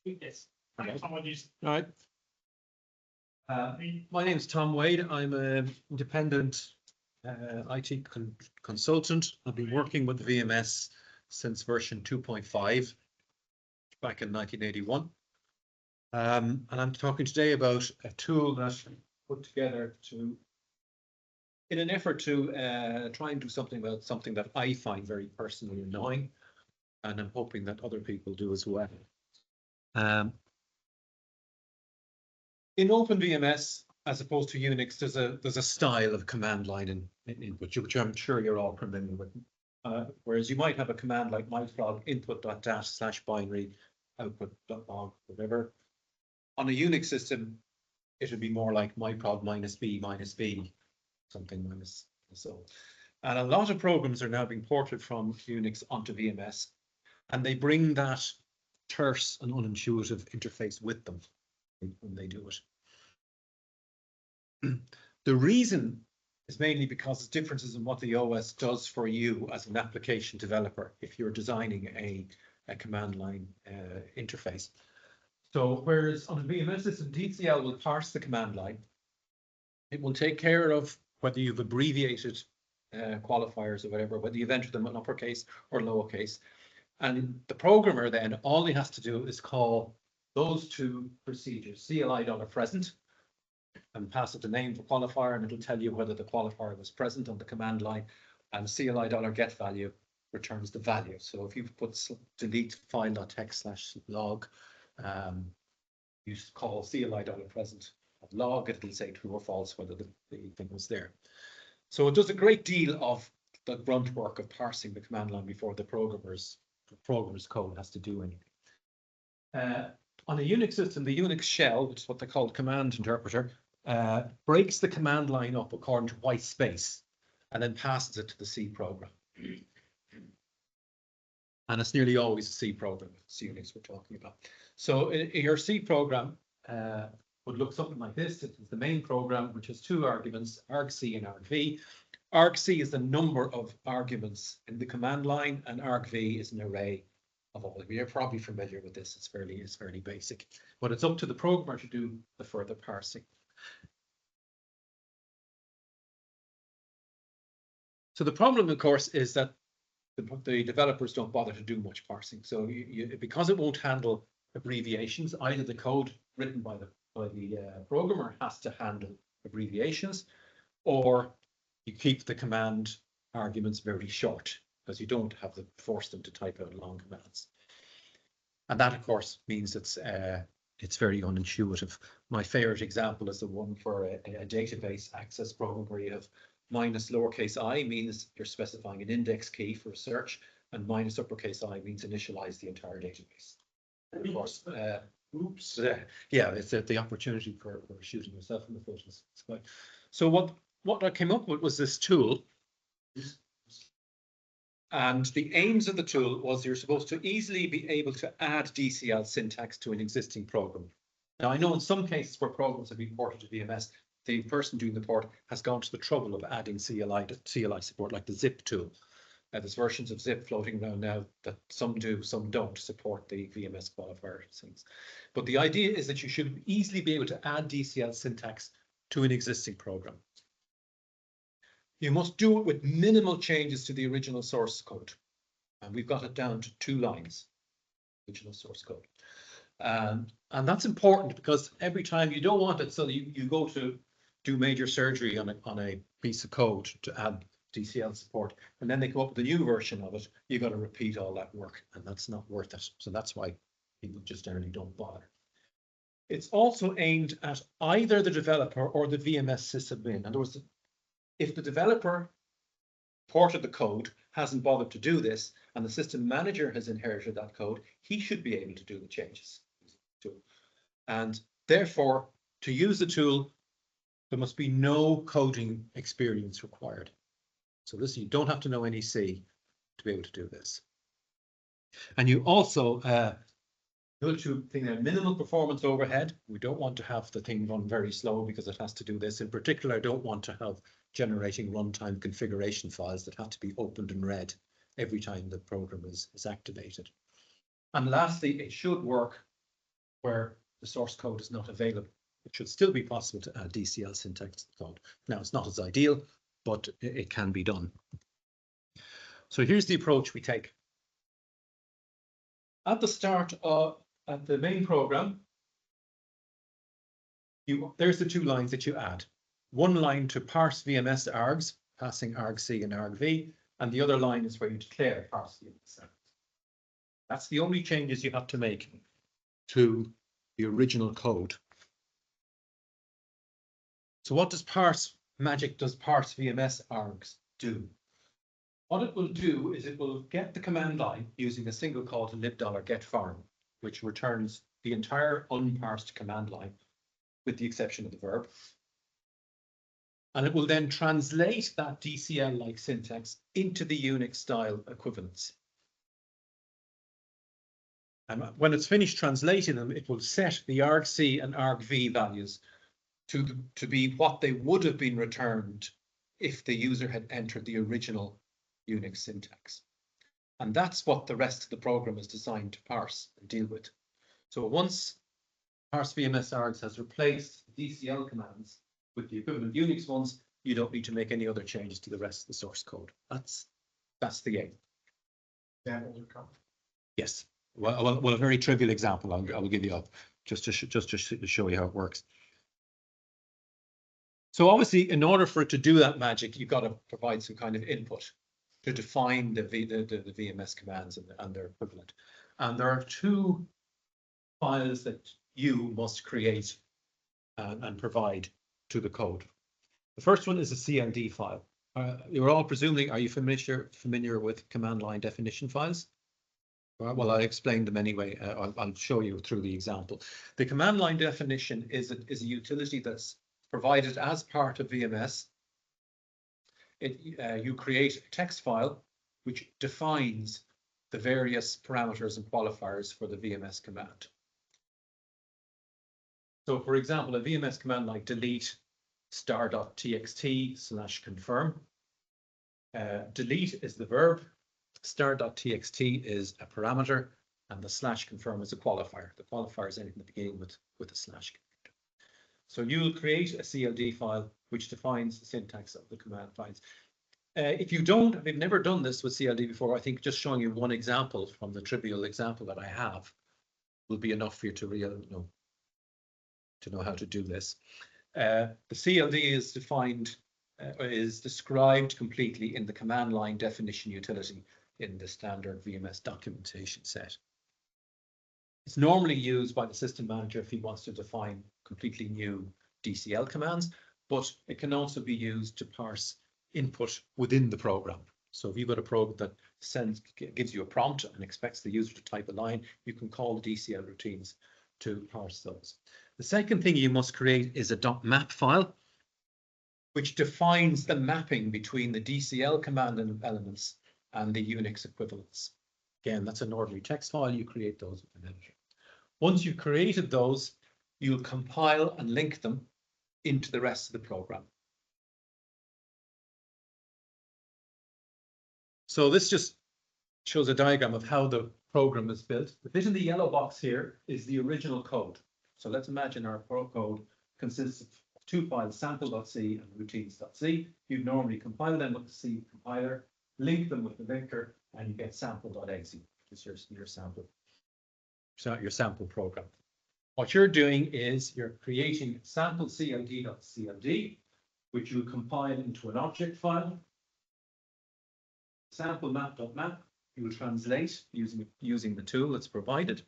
Yes. Okay. Apologies. All right. My name is Tom Wade. I'm an independent IT consultant. I've been working with VMS since version 2.5 back in 1981. And I'm talking today about a tool that I put together in an effort to try and do something about something that I find very personally annoying, and I'm hoping that other people do as well. In OpenVMS, as opposed to Unix, there's a style of command line input, which I'm sure you're all familiar with. Whereas you might have a command like myprog input.dat/binary output.log, whatever. On a Unix system, it would be more like myprog -b, something minus so. And a lot of programs are now being ported from Unix onto VMS, and they bring that terse and unintuitive interface with them when they do it. The reason is mainly because of differences in what the OS does for you as an application developer if you're designing a command line interface. So whereas on a VMS system, DCL will parse the command line. It will take care of whether you've abbreviated qualifiers or whatever, whether you've entered them in uppercase or lowercase. And the programmer then, all he has to do is call those two procedures, CLI$present, and pass it the name of the qualifier, and it'll tell you whether the qualifier was present on the command line, and CLI$getValue returns the value. So if you put delete file.txt/log, you call CLI$present log, it'll say true or false whether the thing was there. So it does a great deal of the grunt work of parsing the command line before the programmer's code has to do anything. On a Unix system, the Unix shell, which is what they call command interpreter, breaks the command line up according to white space and then passes it to the C program. And it's nearly always a C program. It's Unix we're talking about. So your C program would look something like this. It is the main program, which has two arguments, argc and argv. Argc is the number of arguments in the command line, and argv is an array of all of them. You're probably familiar with this. It's fairly basic, but it's up to the programmer to do the further parsing. So the problem, of course, is that the developers don't bother to do much parsing. So because it won't handle abbreviations, either the code written by the programmer has to handle abbreviations, or you keep the command arguments very short because you don't have to force them to type out long commands. And that, of course, means it's very unintuitive. My favorite example is the one for a database access program where you have minus lowercase I means you're specifying an index key for a search, and minus uppercase I means initialize the entire database. And of course, oops, yeah, it's the opportunity for shooting yourself in the foot. So what I came up with was this tool. And the aims of the tool was you're supposed to easily be able to add DCL syntax to an existing program. Now, I know in some cases where programs have been ported to VMS, the person doing the port has gone to the trouble of adding CLI support, like the zip tool. There's versions of zip floating around now that some do, some don't support the VMS qualifier things. But the idea is that you should easily be able to add DCL syntax to an existing program. You must do it with minimal changes to the original source code. And we've got it down to 2 lines, original source code. And that's important because every time you don't want it, so you go to do major surgery on a piece of code to add DCL support, and then they come up with a new version of it, you've got to repeat all that work, and that's not worth it. So that's why people just generally don't bother. It's also aimed at either the developer or the VMS sysadmin. In other words, if the developer ported the code, hasn't bothered to do this, and the system manager has inherited that code, he should be able to do the changes. And therefore, to use the tool, there must be no coding experience required. So this, you don't have to know any C to be able to do this. And you also go to thing there, minimal performance overhead. We don't want to have the thing run very slow because it has to do this. In particular, I don't want to have generating runtime configuration files that have to be opened and read every time the program is activated. And lastly, it should work where the source code is not available. It should still be possible to add DCL syntax to the code. Now, it's not as ideal, but it can be done. So here's the approach we take. At the start of the main program, there's the two lines that you add. One line to parse VMS args, passing argc and argv, and the other line is where you declare parse VMS args. That's the only changes you have to make to the original code. So what does parse VMS args do? What it will do is it will get the command line using a single call to lib$getForm, which returns the entire unparsed command line with the exception of the verb. And it will then translate that DCL-like syntax into the Unix style equivalents. And when it's finished translating them, it will set the argc and argv values to be what they would have been returned if the user had entered the original Unix syntax. And that's what the rest of the program is designed to parse and deal with. So once parse VMS args has replaced DCL commands with the equivalent Unix ones, you don't need to make any other changes to the rest of the source code. That's the aim. Yes. Well, a very trivial example I will give you up just to show you how it works. So obviously, in order for it to do that magic, you've got to provide some kind of input to define the VMS commands and their equivalent. And there are two files that you must create and provide to the code. The first one is a CLD file. You're all presuming, are you familiar with command line definition files? Well, I'll explain them anyway. I'll show you through the example. The command line definition is a utility that's provided as part of VMS. You create a text file which defines the various parameters and qualifiers for the VMS command. So, for example, a VMS command like delete star.txt/confirm. Delete is the verb, star.txt is a parameter, and the /confirm is a qualifier. The qualifier is anything at the beginning with a slash. So you'll create a CLD file which defines the syntax of the command lines. If you've never done this with CLD before, I think just showing you one example from the trivial example that I have will be enough for you to know how to do this. The CLD is described completely in the command line definition utility in the standard VMS documentation set. It's normally used by the system manager if he wants to define completely new DCL commands, but it can also be used to parse input within the program. So if you've got a program that gives you a prompt and expects the user to type a line, you can call DCL routines to parse those. The second thing you must create is a .map file, which defines the mapping between the DCL command elements and the Unix equivalents. Again, that's an ordinary text file. You create those with an editor. Once you've created those, you'll compile and link them into the rest of the program. So this just shows a diagram of how the program is built. The bit in the yellow box here is the original code. So let's imagine our code consists of two files, sample.c and routines.c. You'd normally compile them with the C compiler, link them with the linker, and you get sample.exe, which is your sample program. What you're doing is you're creating sample cld.cld, which you compile into an object file. Sample map.map, you will translate using the tool that's provided.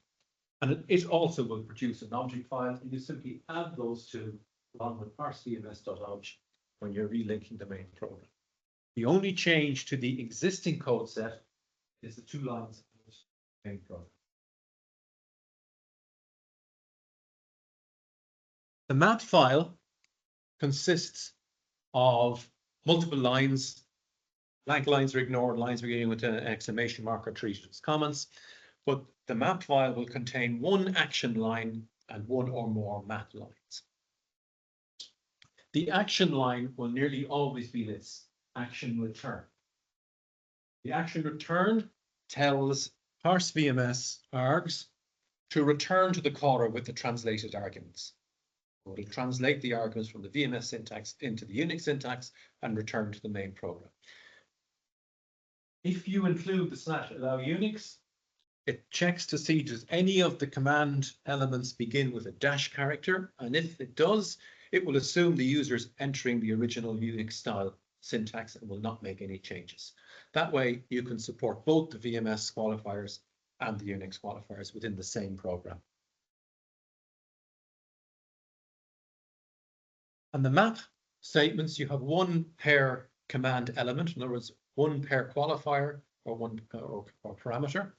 And it also will produce an object file, and you simply add those two along with parsevms.obj when you're relinking the main program. The only change to the existing code set is the two lines of the main program. The map file consists of multiple lines. Blank lines are ignored, lines beginning with an exclamation mark are treated as comments. But the map file will contain one action line and one or more map lines. The action line will nearly always be this, action return. The action return tells parsevms args to return to the caller with the translated arguments. It will translate the arguments from the VMS syntax into the Unix syntax and return to the main program. If you include the /allow Unix, it checks to see does any of the command elements begin with a dash character, and if it does, it will assume the user is entering the original Unix style syntax and will not make any changes. That way you can support both the VMS qualifiers and the Unix qualifiers within the same program. And the map statements, you have one pair command element, in other words, one pair qualifier or one or parameter.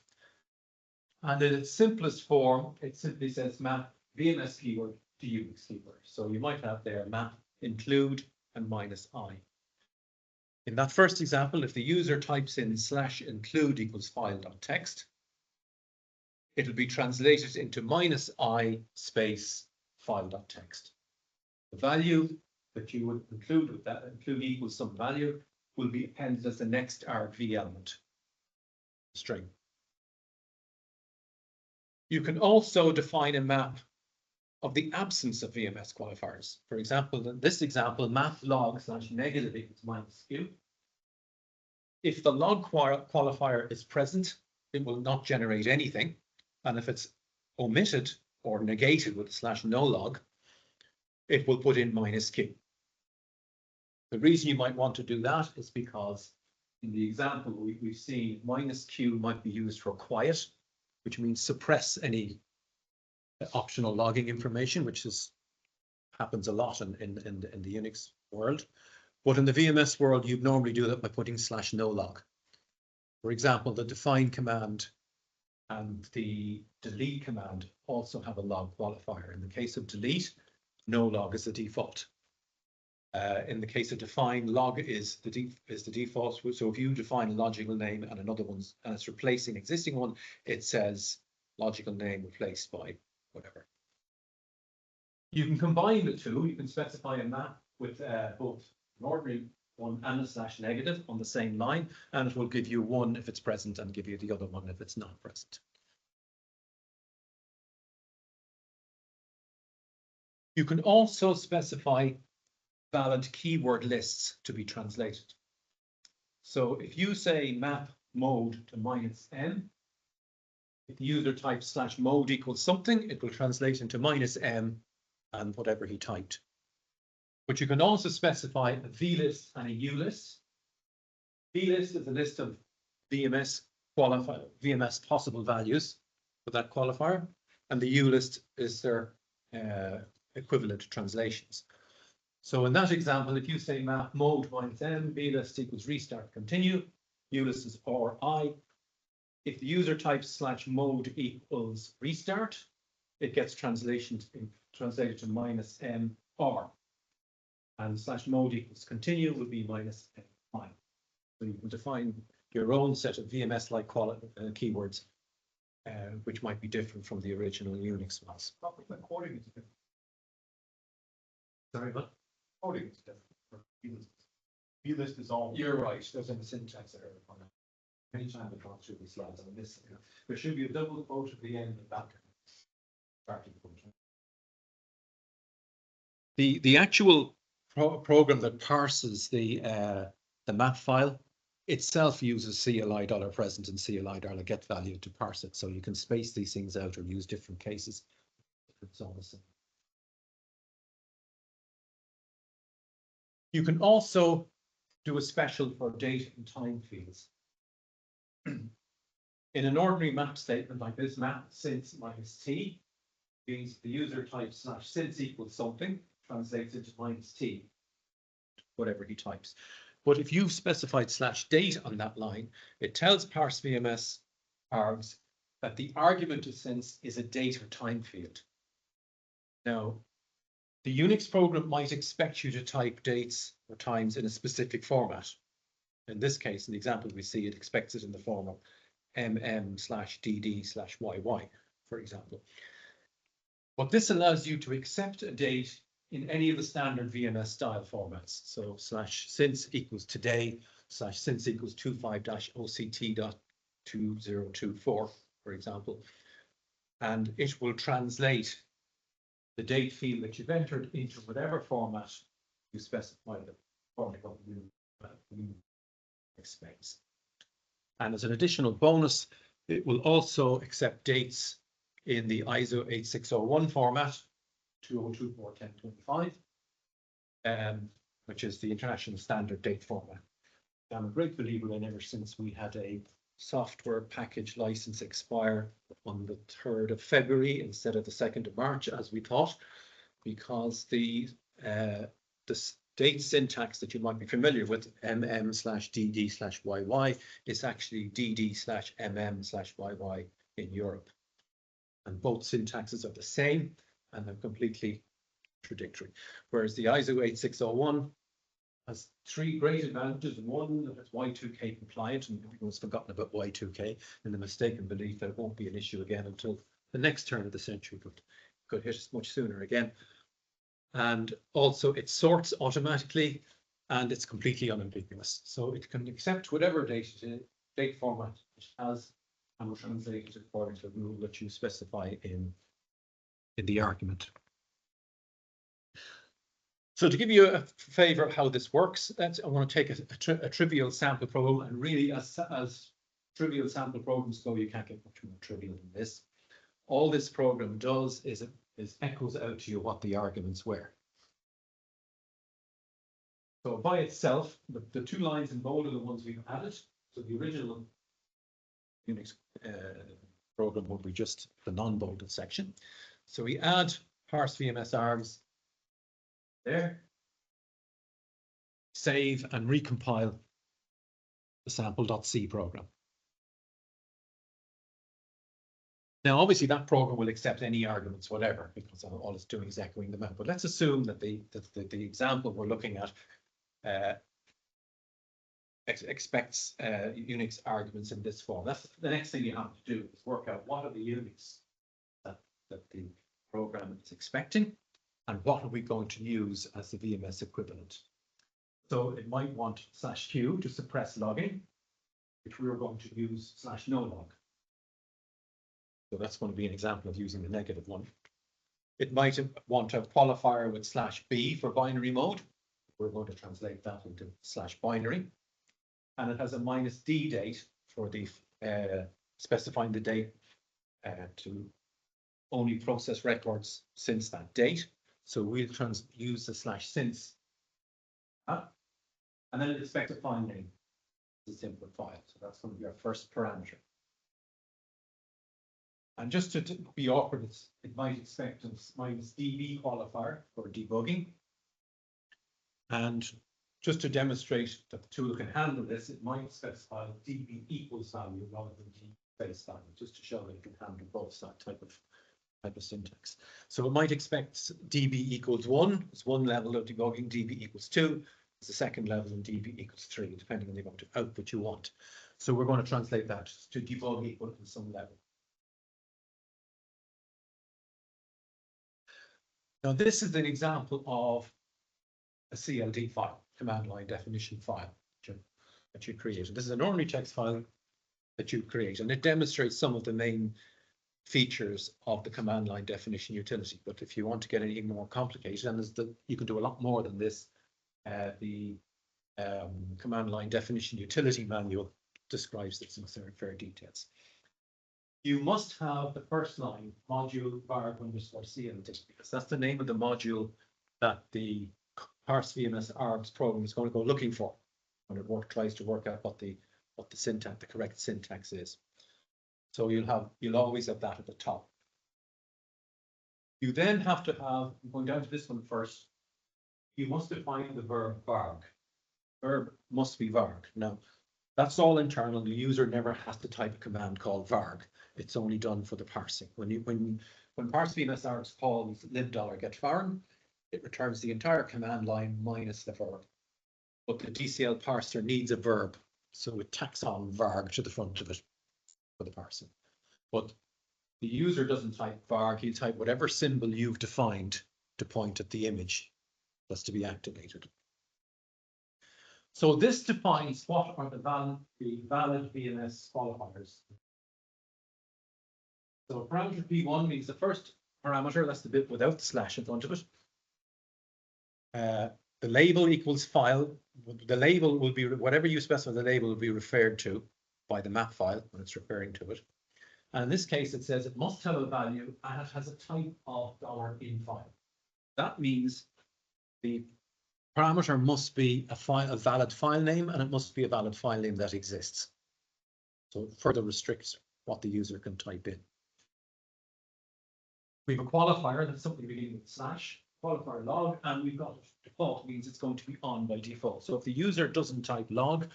And in its simplest form, it simply says map VMS keyword to Unix keyword. So you might have there map include and -i. In that first example, if the user types in /include equals file.txt, it'll be translated into -i space file.txt. The value that you would include with that, include equals some value, will be appended as the next argv element string. You can also define a map of the absence of VMS qualifiers. For example, in this example, map log /negative equals -q. If the log qualifier is present, it will not generate anything. And if it's omitted or negated with /nolog, it will put in -q. The reason you might want to do that is because in the example we've seen -q might be used for quiet, which means suppress any optional logging information, which happens a lot in the Unix world. But in the VMS world, you'd normally do that by putting /nolog. For example, the define command and the delete command also have a log qualifier. In the case of delete, nolog is the default. In the case of define, log is the default. So if you define a logical name and another one's and it's replacing an existing one, it says logical name replaced by whatever. You can combine the two. You can specify a map with both an ordinary one and a /negative on the same line, and it will give you one if it's present and give you the other one if it's not present. You can also specify valid keyword lists to be translated. So if you say map mode to -m, if the user types /mode equals something, it will translate into -m and whatever he typed. But you can also specify a vlist and a ulist. Vlist is a list of VMS possible values for that qualifier, and the ulist is their equivalent translations. So in that example, if you say map mode -m, vlist equals restart continue, ulist is RI. If the user types /mode equals restart, it gets translated to -mr. And /mode equals continue would be -m. So you can define your own set of VMS-like keywords, which might be different from the original Unix ones. Sorry, what? Coding is different. Vlist is all. You're right. There's a syntax error on it. Anytime I draw through these slides, I'm missing it. There should be a double quote at the end of that starting point. The actual program that parses the map file itself uses CLI $present and CLI $get value to parse it. So you can space these things out or use different cases. It's all the same. You can also do a special for date and time fields. In an ordinary map statement like this, map since -t means the user types /since equals something, translates into -t, whatever he types. But if you've specified /date on that line, it tells parse VMS args that the argument of since is a date or time field. Now, the Unix program might expect you to type dates or times in a specific format. In this case, in the example we see, it expects it in the form of mm/dd/yy, for example. But this allows you to accept a date in any of the standard VMS style formats. So /since equals today, /since equals 25-OCT.2024, for example. and it will translate the date field that you've entered into whatever format you specify the format of you expects. And as an additional bonus, it will also accept dates in the ISO 8601 format, 2024-1025, which is the international standard date format. I'm a great believer in ever since we had a software package license expire on the 3rd of February instead of the 2nd of March, as we thought, because the date syntax that you might be familiar with, mm/dd/yy, is actually dd/mm/yy in Europe. And both syntaxes are the same and they're completely contradictory. Whereas the ISO 8601 has 3 great advantages. One, that it's Y2K compliant, and everyone's forgotten about Y2K in the mistaken belief that it won't be an issue again until the next turn of the century, but could hit us much sooner again. And also it sorts automatically and it's completely unambiguous. So it can accept whatever date format it has and will translate it according to the rule that you specify in the argument. So to give you a flavor of how this works, I want to take a trivial sample program, and really as trivial sample programs go, you can't get much more trivial than this. All this program does is echoes out to you what the arguments were. So by itself, the 2 lines in bold are the ones we've added. So the original Unix program will be just the non-bolded section. So we add parse VMS args there, save and recompile the sample.c program. Now, obviously, that program will accept any arguments, whatever, because all it's doing is echoing them out. But let's assume that the example we're looking at expects Unix arguments in this form. That's the next thing you have to do, is work out what are the Unix that the program is expecting, and what are we going to use as the VMS equivalent. So it might want /q to suppress logging, which we are going to use /nolog. So that's going to be an example of using the negative one. It might want a qualifier with /b for binary mode. We're going to translate that into /binary. And it has a -d date for the specifying the date to only process records since that date. So we'll use the /since. And then expect a file name. It's a simple file. So that's going to be our first parameter. And just to be awkward, it might expect a -db qualifier for debugging. And just to demonstrate that the tool can handle this, it might specify db equals value rather than db base value, just to show that it can handle both that type of syntax. So it might expect db equals 1, it's one level of debugging, db equals 2, it's the second level, and db equals 3, depending on the amount of output you want. So we're going to translate that to debug equal to some level. Now, this is an example of a CLD file, command line definition file that you created. This is an ordinary text file that you create, and it demonstrates some of the main features of the command line definition utility. But if you want to get anything more complicated, and you can do a lot more than this, the command line definition utility manual describes this in fair details. You must have the first line module varg_cld, because that's the name of the module that the parse VMS args program is going to go looking for when it tries to work out what the syntax, the correct syntax is. So you'll always have that at the top. You then have to have, going down to this one first, you must define the verb varg. Verb must be varg. Now, that's all internal. The user never has to type a command called varg. It's only done for the parsing. When parse VMS args calls lib$getFarm, it returns the entire command line minus the verb. But the DCL parser needs a verb, so it tacks on varg to the front of it for the parsing. But the user doesn't type varg, he'll type whatever symbol you've defined to point at the image that's to be activated. So this defines what are the valid VMS qualifiers So parameter P1 means the first parameter, that's the bit without the slash in front of it. The label equals file. The label will be, whatever you specify, the label will be referred to by the map file when it's referring to it. And in this case, it says it must have a value and it has a type of $in file. That means the parameter must be a valid file name, and it must be a valid file name that exists. So it further restricts what the user can type in. We have a qualifier, that's something beginning with slash, qualifier log, and we've got default means it's going to be on by default. So if the user doesn't type log,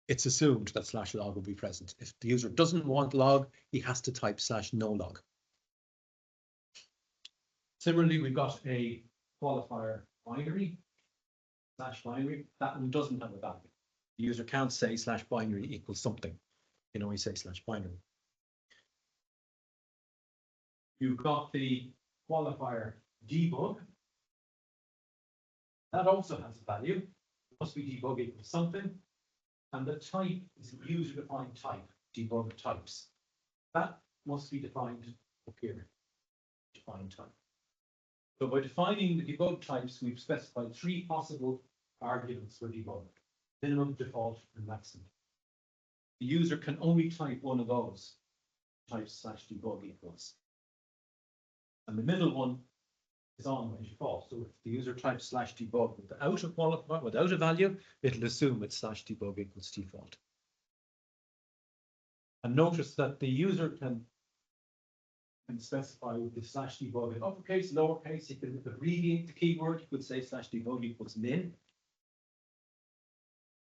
it's assumed that slash log will be present. If the user doesn't want log, he has to type slash no log. Similarly, we've got a qualifier binary, slash binary. That one doesn't have a value. The user can't say slash binary equals something. You know, we say slash binary. You've got the qualifier debug. That also has a value. It must be debug equals something. And the type is a user-defined type, debug types. That must be defined up here. Define type. So by defining the debug types, we've specified 3 possible arguments for debug: minimum, default, and maximum. The user can only type one of those, type slash debug equals. And the middle one is on by default. So if the user types slash debug without a qualifier, without a value, it'll assume it's slash debug equals default. And notice that the user can specify the slash debug in uppercase, lowercase. You can abbreviate the keyword. You could say slash debug equals min.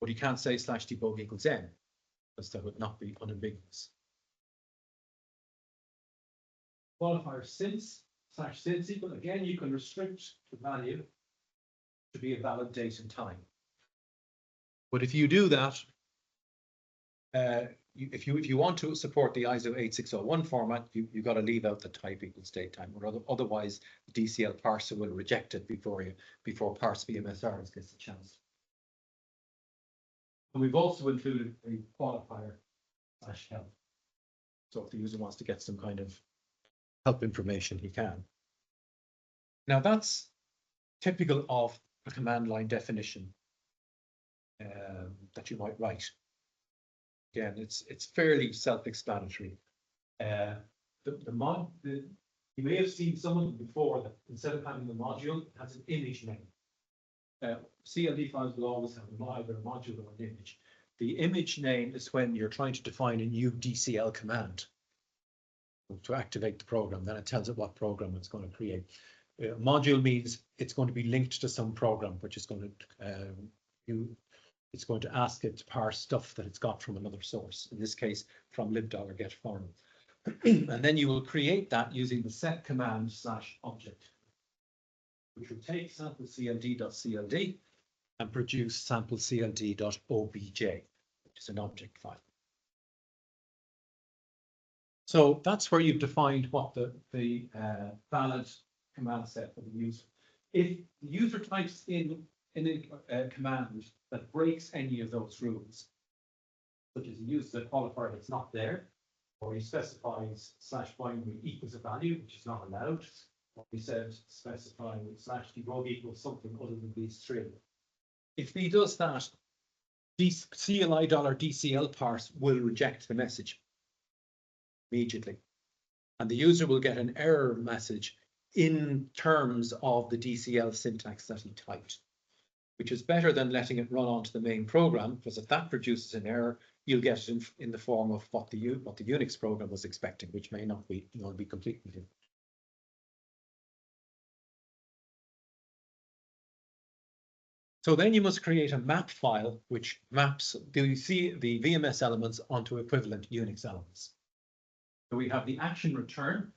But you can't say slash debug equals n, because that would not be unambiguous. Qualifier since, slash since equal, again, you can restrict the value to be a valid date and time. But if you do that, if you want to support the ISO 8601 format, you've got to leave out the type equals date time, or otherwise the DCL parser will reject it before parse VMSRs gets a chance. And we've also included a qualifier slash help. So if the user wants to get some kind of help information, he can. Now that's typical of a command line definition that you might write. Again, it's fairly self-explanatory. You may have seen some of them before that instead of having a module, it has an image name. CLD files will always have either a module or an image. The image name is when you're trying to define a new DCL command to activate the program. Then it tells it what program it's going to create. Module means it's going to be linked to some program, which is going to it's going to ask it to parse stuff that it's got from another source. In this case, from lib.get_form. And then you will create that using the set command slash object, which will take sample cld.cld and produce sample cld.obj, which is an object file. So that's where you've defined what the valid command set for the user. If the user types in a command that breaks any of those rules, such as he uses a qualifier that's not there, or he specifies slash binary equals a value, which is not allowed, or he said specifying slash debug equals something other than these 3. If he does that, CLI$DCL parse will reject the message immediately, and the user will get an error message in terms of the DCL syntax that he typed, which is better than letting it run onto the main program, because if that produces an error, you'll get it in the form of what the Unix program was expecting, which may not be, be completely different. So then you must create a map file which maps the VMS elements onto equivalent Unix elements. So we have the action return,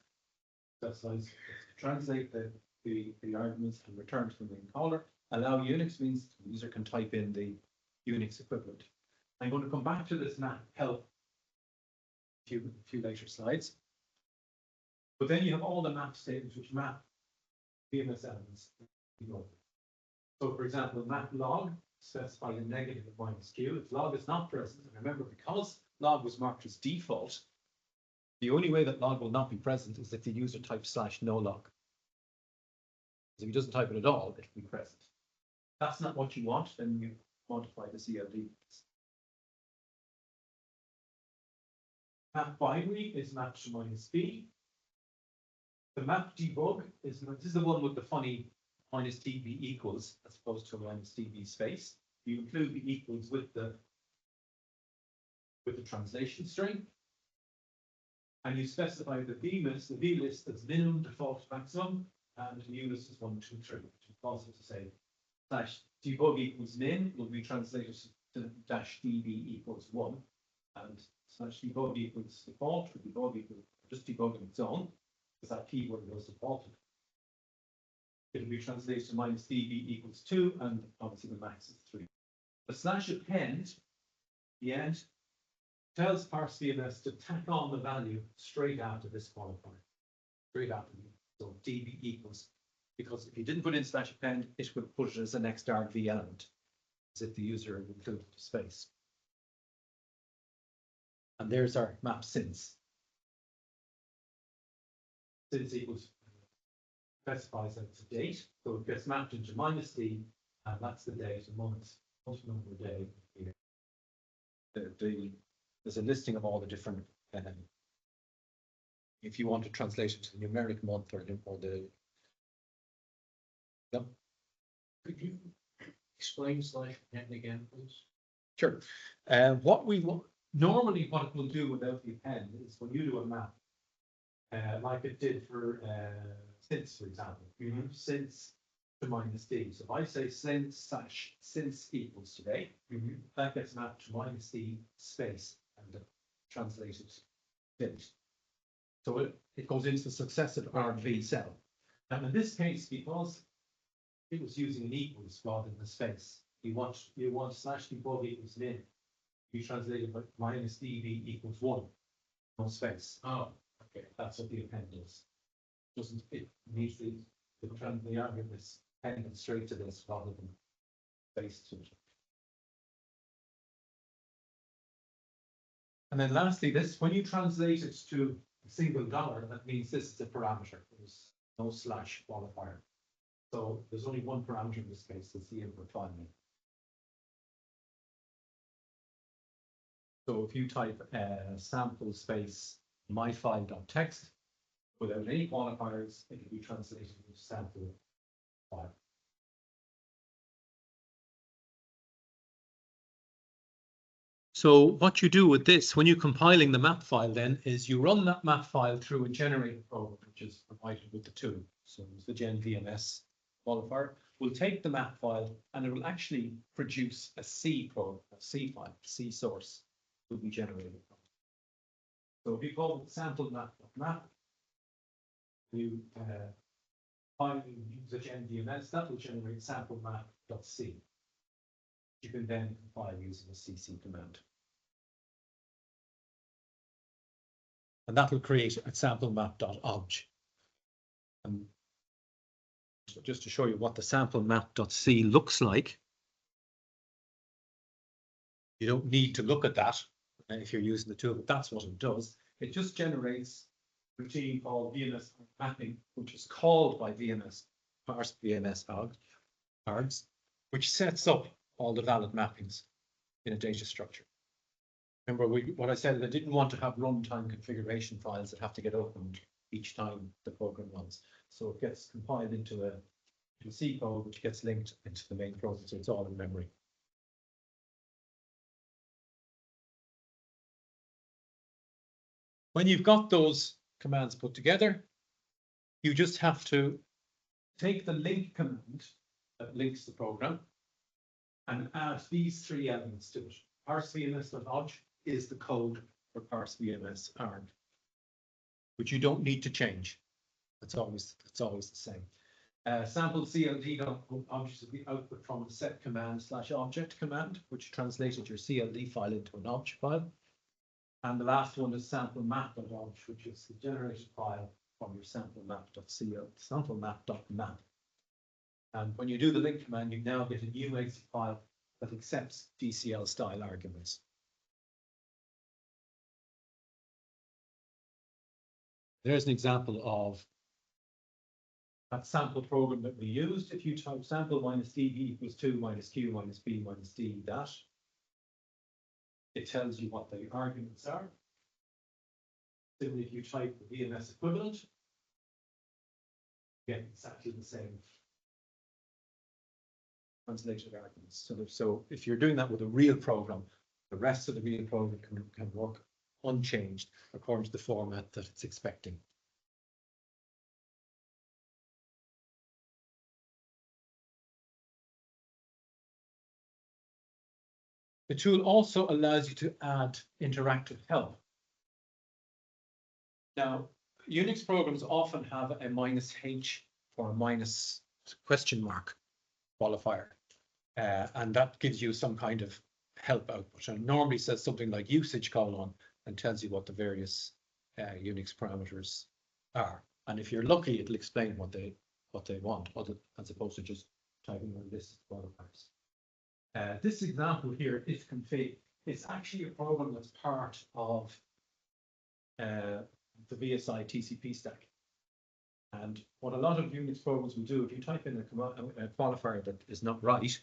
that's nice, to translate the arguments and return to the main caller. Allow Unix means the user can type in the Unix equivalent. I'm going to come back to this map help a few later slides. But then you have all the map statements which map VMS elements. So for example, map log specifies a negative of -q. If log is not present, and remember, because log was marked as default, The only way that log will not be present is if the user types /no log. If he doesn't type it at all, it will be present. That's not what you want, then you modify the CLD. Map binary is mapped to -b. The map debug is, this is the one with the funny -db equals as opposed to -db space. You include the equals with the translation string. And you specify the vlist as minimum, default, maximum, and the units is 1, 2, 3. Which is possible to say /debug equals min will be translated to -db equals 1, and /debug equals default, or debug equals just debug on its own, because that keyword was defaulted. It will be translated to -db equals 2, and obviously the max is 3. The /append, the end, tells parse VMS to tack on the value straight after this qualifier. Straight after the, so db equals, because if you didn't put in /append, it would put it as the next argv element, as if the user had included the space. And there's our map since. Since equals specifies that it's a date, so it gets mapped into -d, and that's the date, a month number of day. There's a listing of all the different. If you want to translate it to the numeric month or the. Yep. Could you explain /append again, please? Sure. What we want normally, what it will do without the append is when you do a map, like it did for since, for example, you use since to -d. So if I say since equals today, that gets mapped to -d space and translated since. So it goes into the successive argv cell. And in this case, because it was using an equals rather than a space, you want /debug equals min. You translate it by -db equals 1, no space. Oh, okay. That's what the append is. Doesn't it needs the argument is appended straight to this rather than space to it. And then lastly, this when you translate it to a single dollar, that means this is a parameter. There's no slash qualifier. So there's only one parameter in this case, it's the input file name. So if you type sample space myfile.txt without any qualifiers, it will be translated into sample file. So what you do with this, when you're compiling the map file then, is you run that map file through a generator program, which is provided with the tool. So it's the GenVMS qualifier. We'll take the map file and it will actually produce a C program, a C file, C source will be generated. So if you call it sample map, you use the GenVMS, that will generate sample map.c. You can then compile using a cc command. And that will create a sample map.obj. And so just to show you what the sample map.c looks like, you don't need to look at that if you're using the tool, but that's what it does. It just generates a routine called VMS mapping, which is called by VMS, parse VMS args, which sets up all the valid mappings in a data structure. Remember what I said, I didn't want to have runtime configuration files that have to get opened each time the program runs. So it gets compiled into a C code, which gets linked into the main processor. It's all in memory. When you've got those commands put together, you just have to take the link command that links the program and add these three elements to it. Parse VMS.obj is the code for parse VMS arg, which you don't need to change. It's always the same. Sample CLD.object is the output from the set command /object command, which translated your CLD file into an object file. And the last one is sample map.obj, which is the generated file from your sample map.cl, sample map.map. And when you do the link command, you now get a new exit file that accepts DCL style arguments. There's an example of that sample program that we used. If you type sample minus d equals 2 minus q minus b minus d that, it tells you what the arguments are. Similarly, if you type the VMS equivalent, you get exactly the same translated arguments. So if you're doing that with a real program, the rest of the real program can work unchanged according to the format that it's expecting. The tool also allows you to add interactive help. Now, Unix programs often have a -h or a minus question mark qualifier, and that gives you some kind of help output. And normally says something like usage : and tells you what the various Unix parameters are. And if you're lucky, it'll explain what they want, as opposed to just typing a list of qualifiers. This example here, if config, is actually a program that's part of the VSI TCP stack. And what a lot of Unix programs will do, if you type in a qualifier that is not right,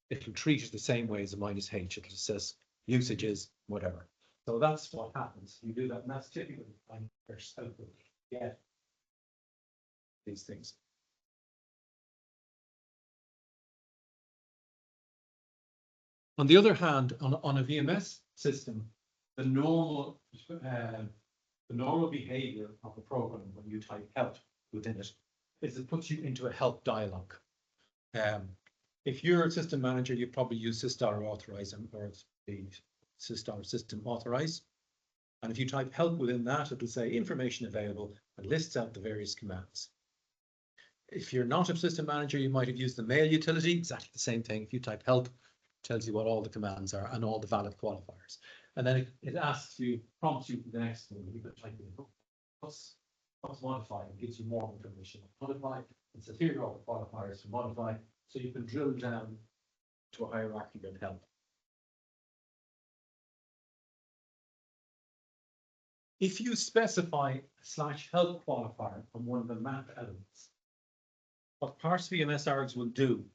it'll treat it the same way as a -h. It just says usage is whatever. So that's what happens. You do that, and that's typically when there's output. Yeah, these things. On the other hand, on a VMS system, the normal behavior of the program when you type help within it is it puts you into a help dialog. If you're a system manager, you probably use sys.authorize or the sys.system authorize. And if you type help within that, it'll say information available and lists out the various commands. If you're not a system manager, you might have used the mail utility, exactly the same thing. If you type help, it tells you what all the commands are and all the valid qualifiers. And then it asks you, prompts you for the next one. You can type in what's modified, and gives you more information. Modify, and says here are all the qualifiers to modify, so you can drill down to a hierarchy and help. If you specify a /help qualifier on one of the map elements, what parse VMS args will do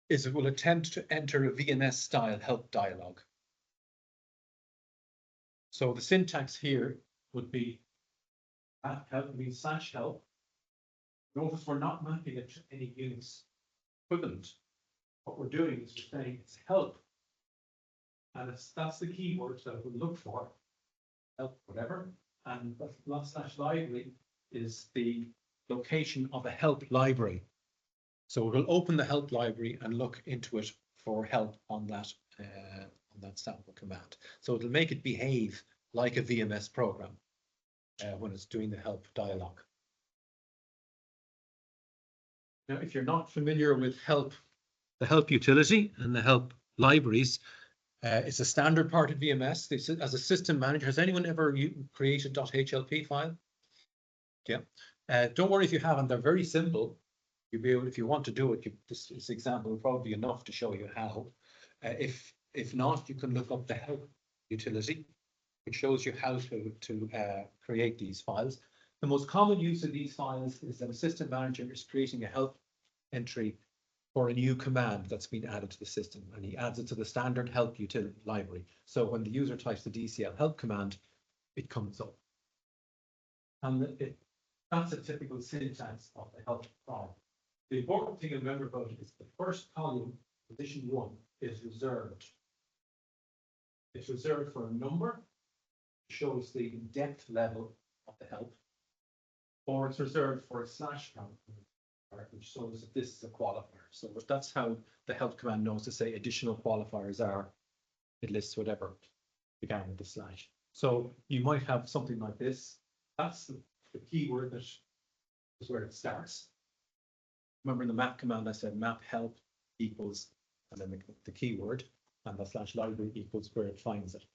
is it will attempt to enter a VMS style help dialog. So the syntax here would be help means /help. Notice we're not mapping it to any Unix equivalent. What we're doing is we're saying it's help, and that's the keyword that we'll look for. Help whatever, and /library is the location of a help library. So we'll open the help library and look into it for help on that sample command. So it'll make it behave like a VMS program when it's doing the help dialog. Now, if you're not familiar with help, the help utility and the help libraries, it's a standard part of VMS. As a system manager, has anyone ever created .hlp file? Yeah. Don't worry if you haven't. They're very simple. You'll be able, if you want to do it, this example will probably be enough to show you how. If not, you can look up the help utility, which shows you how to create these files. The most common use of these files is that a system manager is creating a help entry for a new command that's been added to the system, and he adds it to the standard help utility library. So when the user types the DCL help command, it comes up. And that's a typical syntax of the help file. The important thing to remember about it is the first column, position 1, is reserved. It's reserved for a number, shows the depth level of the help, or it's reserved for a /count, which shows that this is a qualifier. So that's how the help command knows to say additional qualifiers are. It lists whatever began with the /. So you might have something like this. That's the keyword that is where it starts. Remember in the map command, I said map help equals, and then the keyword, and the /library equals where it finds it.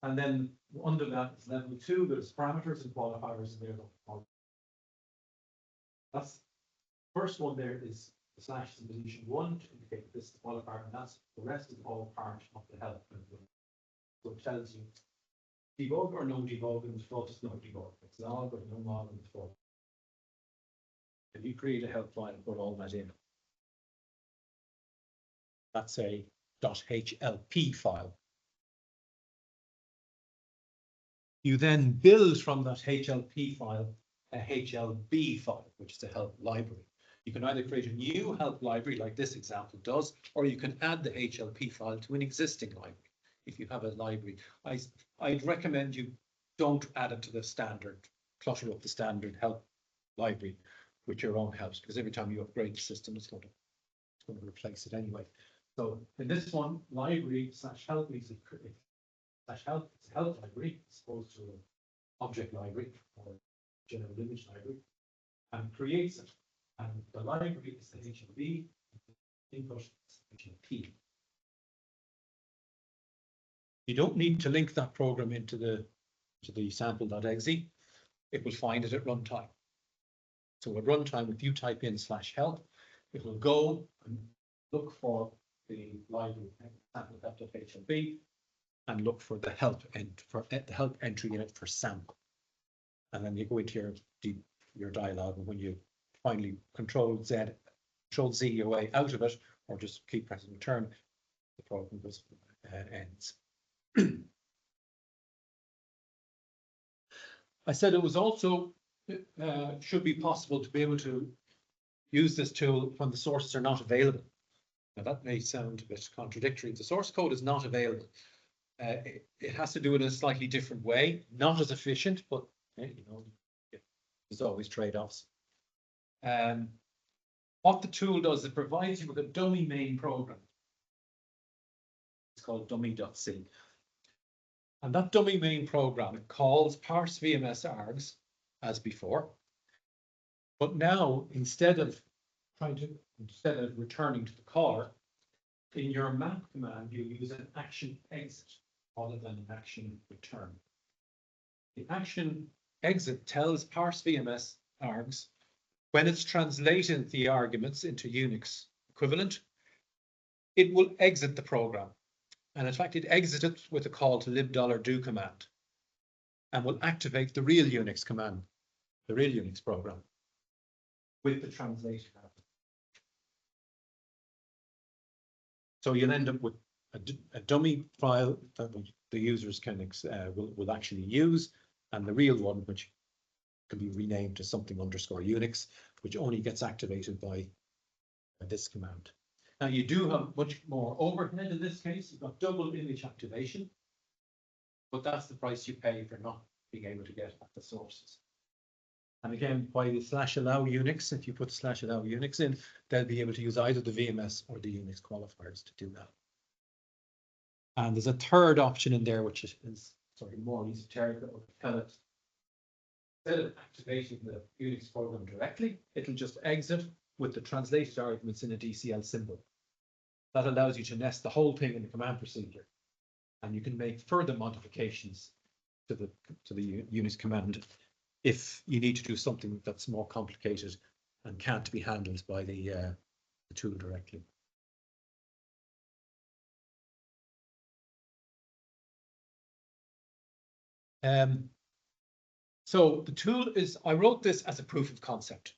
And then under that is level 2. There's parameters and qualifiers in there. That's the first one there is the / in position 1 to indicate this is the qualifier, and that's the rest is all part of the help. So it tells you debug or no debug in default is no debug. It's log or no log in default. If you create a help file and put all that in, that's a .hlp file. You then build from that HLP file a HLB file, which is a help library. You can either create a new help library like this example does, or you can add the HLP file to an existing library. If you have a library, I'd recommend you don't add it to the standard, clutter up the standard help library with your own helps, because every time you upgrade the system, it's going to replace it anyway. So in this one, library / help is help, it's a help library as opposed to an object library or general image library, and creates it. And the library is the HLB, input is HLP. You don't need to link that program into the sample.exe. It will find it at runtime. So at runtime, if you type in /help, it will go and look for the library sample.hlb and look for the help entry in it for sample. And then you go into your dialog, and when you finally Control Z your way out of it, or just keep pressing return, the program goes ends. I said it was also should be possible to be able to use this tool when the sources are not available. Now that may sound a bit contradictory. The source code is not available. It has to do it in a slightly different way, not as efficient, but you know, there's always trade-offs. What the tool does, it provides you with a dummy main program. It's called dummy.c. And that dummy main program, it calls parse VMS args as before. But now, instead of returning to the caller, in your map command, you use an action exit rather than an action return. The action exit tells parse VMS args when it's translated the arguments into Unix equivalent, it will exit the program. And in fact, it exits it with a call to lib$do command and will activate the real Unix command, the real Unix program with the translation. So you'll end up with a dummy file that the users can will actually use, and the real one, which can be renamed to something _Unix, which only gets activated by this command. Now you do have much more overhead in this case. You've got double image activation, but that's the price you pay for not being able to get at the sources. And again, by the /allow Unix, if you put /allow Unix in, they'll be able to use either the VMS or the Unix qualifiers to do that. And there's a third option in there, which is sort of more esoteric, that will tell it, instead of activating the Unix program directly, it'll just exit with the translated arguments in a DCL symbol. That allows you to nest the whole thing in the command procedure, and you can make further modifications to the Unix command if you need to do something that's more complicated and can't be handled by the tool directly. So the tool is, I wrote this as a proof of concept.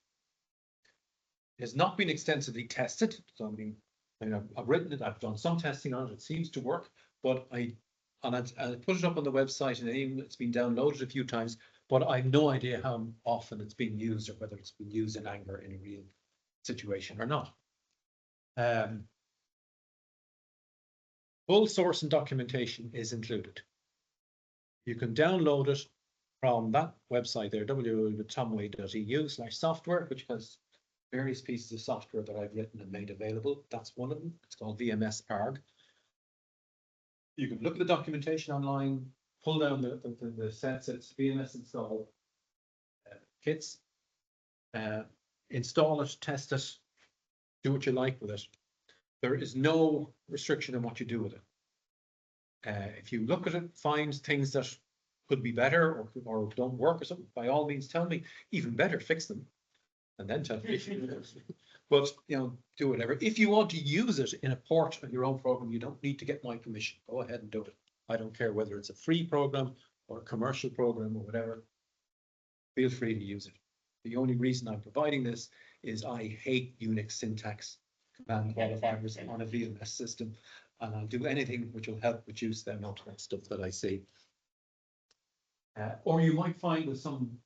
It has not been extensively tested. So I mean, I've written it, I've done some testing on it, it seems to work, but I put it up on the website and it's been downloaded a few times, but I have no idea how often it's being used or whether it's been used in anger in a real situation or not. Full source and documentation is included. You can download it from that website there, www.tomway.eu/software, which has various pieces of software that I've written and made available. That's one of them. It's called VMS ARG. You can look at the documentation online, pull down the sets, it's VMS install kits, install it, test it, do what you like with it. There is no restriction on what you do with it. If you look at it, find things that could be better or don't work or something, by all means tell me. Even better, fix them and then tell me. But you know, do whatever. If you want to use it in a port of your own program, you don't need to get my permission. Go ahead and do it. I don't care whether it's a free program or a commercial program or whatever, feel free to use it. The only reason I'm providing this is I hate Unix syntax command qualifiers on a VMS system, and I'll do anything which will help reduce the amount of that stuff that I see. Or you might find there's some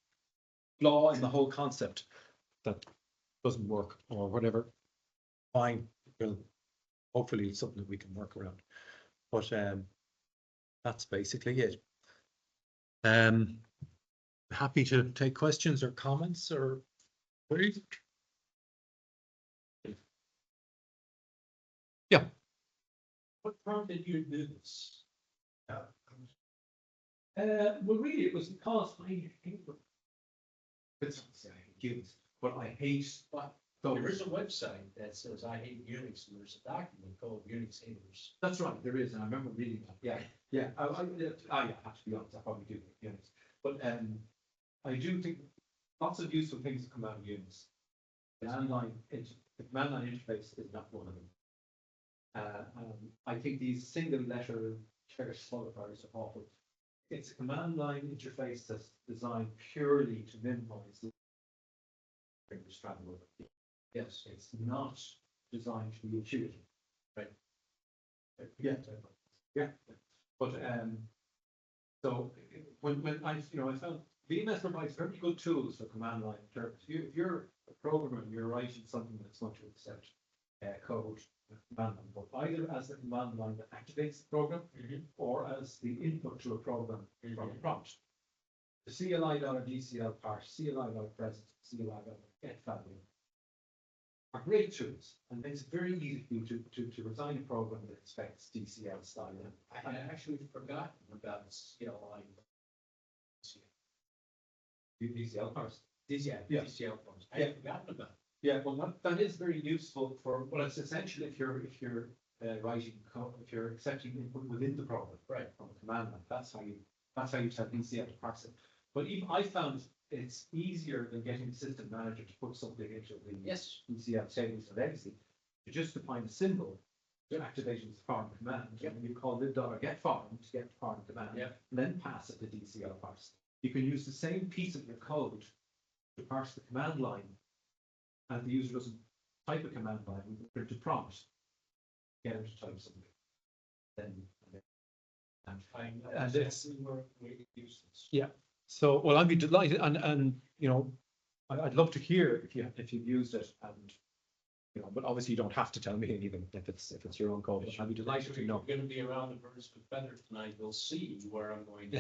flaw in the whole concept that doesn't work or whatever. Fine, well, hopefully it's something that we can work around. But that's basically it. Happy to take questions or comments or queries. Yeah. What prompted you to do this? Well, really, it was because I hate Unix, but I hate. There is a website that says I hate Unix, and there's a document called Unix haters. That's right, there is, and I remember reading that. Yeah, yeah. I have to be honest, I probably do hate Unix, but I do think lots of useful things have come out of Unix. The command line interface is not one of them. I think these single letter cherish qualifiers are awful. It's a command line interface that's designed purely to minimize the travel. Yes, it's not designed to be intuitive. Right. Yeah. Yeah. But so when I found VMS provides very good tools for command line interpreters. If you're a programmer and you're writing something that's going to accept code command line, but either as the command line that activates the program or as the input to a program from a prompt. The CLI.DCL parse, CLI.present, CLI.get value are great tools and makes it very easy for you to design a program that expects DCL style. I had actually forgotten about CLI. DCL parse. DCL, Yeah. DCL forms. I Yeah. had forgotten about it. Yeah, well, that is very useful for, well, it's essential if you're writing code, if you're accepting input within the program, right, from a command line. That's how you tell DCL to parse it. But even I found it's easier than getting the system manager to put something into the DCL tables or legacy to just define a symbol to activate as foreign command. And you call lib.get foreign to get foreign command, and then pass it to DCL parse. You can use the same piece of your code to parse the command line, and the user doesn't type a command line, we can print a prompt, get him to type something. And it's where we use this. yeah. So, well, I'd be delighted, and I'd love to hear if you've used it, and but obviously you don't have to tell me even if it's your own code. But I'd be delighted to know. You're going to be around the birds with feathers tonight. You'll see where I'm going.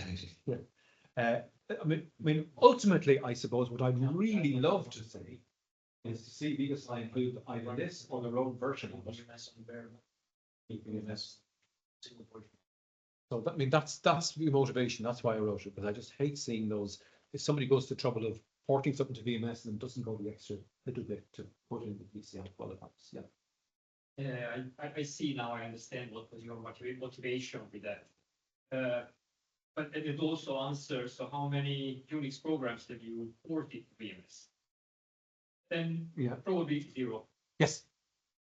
Yeah. I mean, ultimately, I suppose what I'd really love to see is to see VSI include either this or their own version of it. So that's the motivation. That's why I wrote it, because I just hate seeing those. If somebody goes to the trouble of porting something to VMS and doesn't go the extra little bit to put in the DCL qualifiers. Yeah. Yeah, I see now. I understand what was your motivation with that. But it also answers, so how many Unix programs have you ported to VMS? Then probably 0. Yes.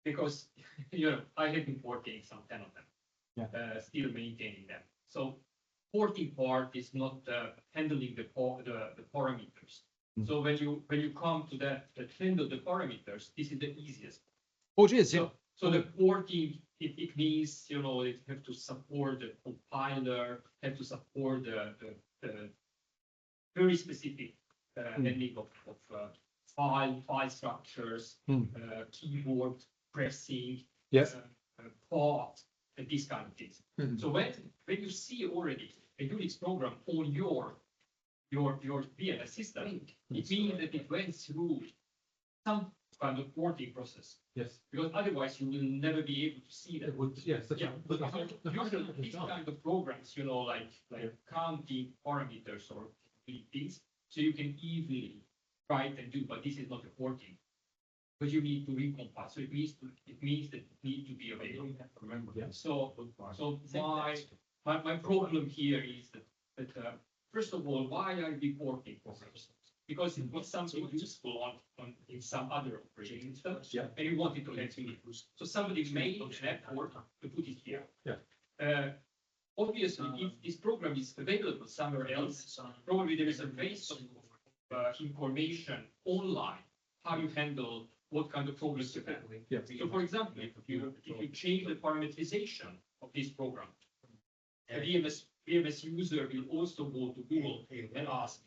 Because I have been porting some 10 of them. Yeah. Still maintaining them. So porting part is not handling the parameters. So when you come to that handle the parameters, this is the easiest. Oh, it is. Yeah. So the porting, it means, it have to support the compiler, have to support the very specific handling of file structures, keyboard pressing, path, and these kind of things. So when you see already a Unix program on your VMS system, it means that it went through some kind of porting process. Yes. Because otherwise you will never be able to see that. It would, yes. Usually these kind of programs, like counting parameters or things, so you can easily write and do, but this is not a porting. Because you need to recompile. So it means that it needs to be available. Remember, yeah. So my problem here is that first of all, why are we porting programs? Because it was something useful on in some other operating systems, and you wanted to let me use. So somebody made an effort to put it here. Yeah. obviously, if this program is available somewhere else, probably there is a waste of information online, how you handle what kind of progress you have. Yeah. So for example, if you change the parameterization of this program, a VMS user will also go to Google and ask,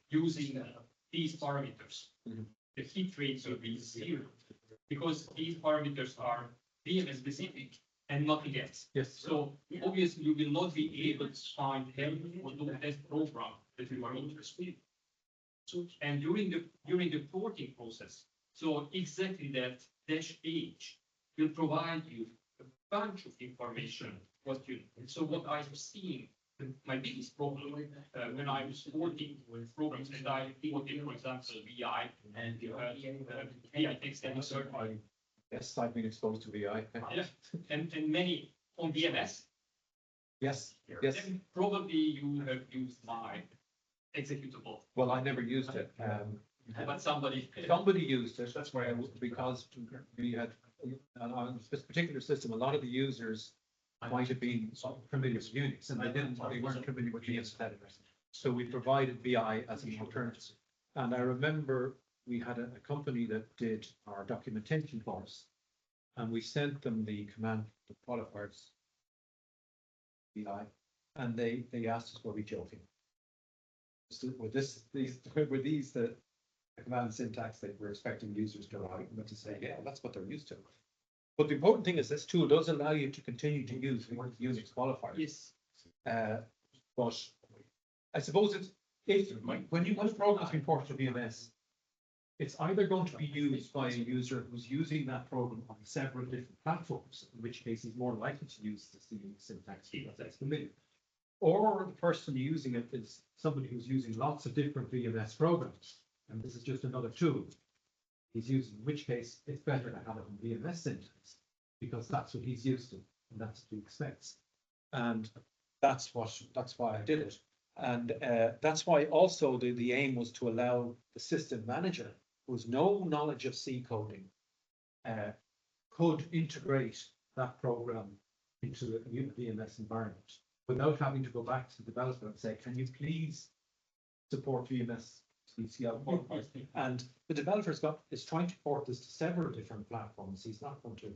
using these parameters, Mhm. the hit rate will be 0, because these parameters are VMS specific and nothing else. Yes. So obviously you will not be able to find help or do that program that you are interested in. And during the porting process, so exactly that -H will provide you a bunch of information. So what I have seen, my biggest problem when I was porting with programs, and I ported, for example, VI and VI text editor. Yes, I've been exposed to VI. Yeah, and many on VMS. Yes, yes. Then probably you have used my executable, Well, I never used it. but somebody. Somebody used it, that's why, because we had, on this particular system, a lot of the users might have been familiar with Unix, and they weren't familiar with VMS editors. So we provided VI as an alternative. And I remember we had a company that did our documentation for us, and we sent them the command, the qualifiers, VI, and they asked us, were we joking? Were these the command syntax that we're expecting users to write, but to say, yeah, that's what they're used to. But the important thing is this tool does allow you to continue to use Unix qualifiers. Yes. But I suppose when a program is imported to VMS, it's either going to be used by a user who's using that program on several different platforms, in which case he's more likely to use the Unix syntax because that's familiar. Or the person using it is somebody who's using lots of different VMS programs, and this is just another tool he's using, in which case it's better to have it in VMS syntax, because that's what he's used to, and that's what he expects. And that's why I did it. And that's why also the aim was to allow the system manager, who has no knowledge of C coding, could integrate that program into a VMS environment without having to go back to the developer and say, can you please support VMS DCL qualifiers? And the developer is trying to port this to several different platforms. He's not going to.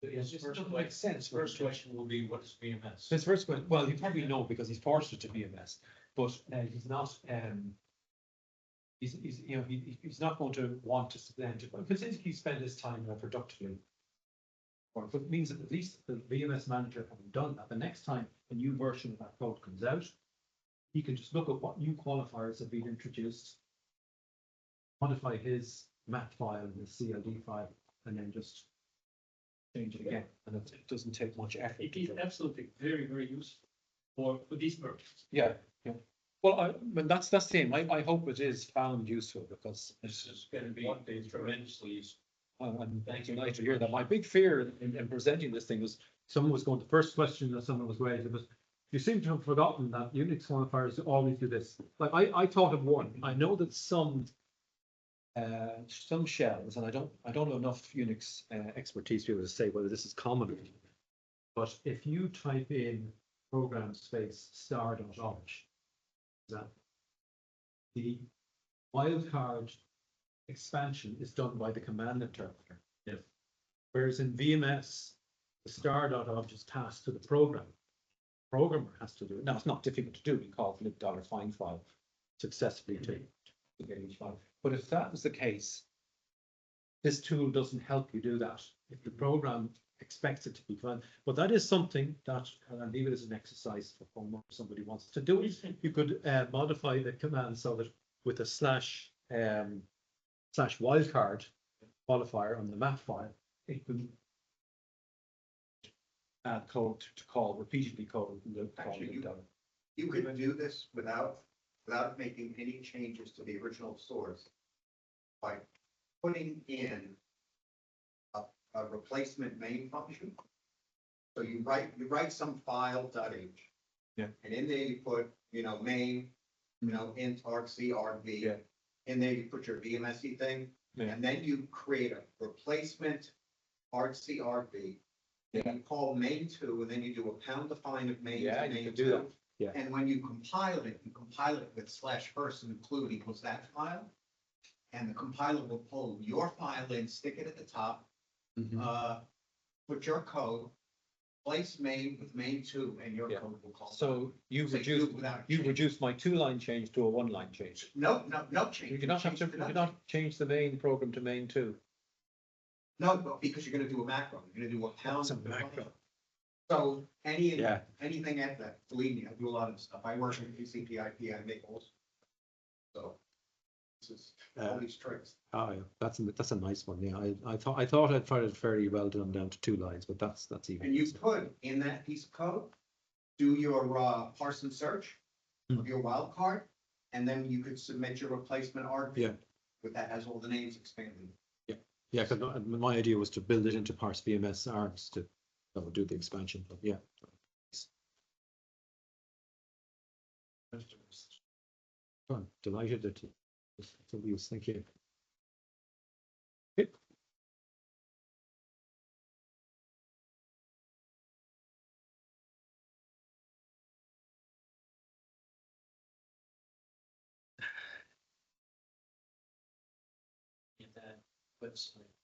Yes, it doesn't make sense. First question will be, what is VMS? His first question, well, you probably know because he's ported it to VMS, but he's not. He's not going to want to then because he spend his time productively. But it means that at least the VMS manager, having done that, the next time a new version of that code comes out, he can just look at what new qualifiers have been introduced, modify his map file, his CLD file, and then just change it again. And it doesn't take much effort. It is absolutely very, very useful for this purpose. Yeah, yeah. Well, that's the aim. I hope it is found useful because This is going to be tremendously useful. And thank you, nice to hear that. My big fear in presenting this thing was someone was going, the first question that someone was raised was, you seem to have forgotten that Unix qualifiers always do this. Like I thought of one. I know that some shells, and I don't know enough Unix expertise to be able to say whether this is common. But if you type in program space star.obj, the wildcard expansion is done by the command interpreter. Yes. Whereas in VMS, the star.obj is passed to the program. The programmer has to do it. Now, it's not difficult to do. You call $find file successfully to get each file. But if that was the case, this tool doesn't help you do that. If the program expects it to be found, but that is something that, and I'll leave it as an exercise for homework if somebody wants to do it. You could modify the command so that with a slash wildcard qualifier on the map file, it can add code to call repeatedly code. Actually, you could do this without making any changes to the original source by putting in a replacement main function. So you write some file.h. Yeah. And in there you put, main, int argc Yeah. and then you put your VMSE thing, Yeah. and then you create a replacement argc and you call main two, and then you do a pound define of main Yeah, to you main could do that. two. Yeah. And when you compile it with slash person include equals that file. And the compiler will pull your file in, stick it at the top, put your code, place main with main two, and your Yeah. code will call. So you've So you do it reduced, without you've change. reduced my 2-line change to a 1-line change. No change. You do not have to, you do not change the main program to main 2. No, but because you're gonna do a macro, you're gonna do a pound. It's a macro. So Yeah. anything at that, believe me, I do a lot of stuff. I work in TCP IP, I make those. So. This is all these tricks. Oh, yeah, that's a nice one. Yeah, I thought I'd find it fairly well done down to 2 lines, but that's even. And you could, in that piece of code, do your parse and search of your wildcard, and then you could submit your replacement argv. Yeah. With that has all the names expanded. Yeah, because my idea was to build it into parse VMS args to do the expansion, but yeah. I'm delighted that it's of use. Thank you. Get that website.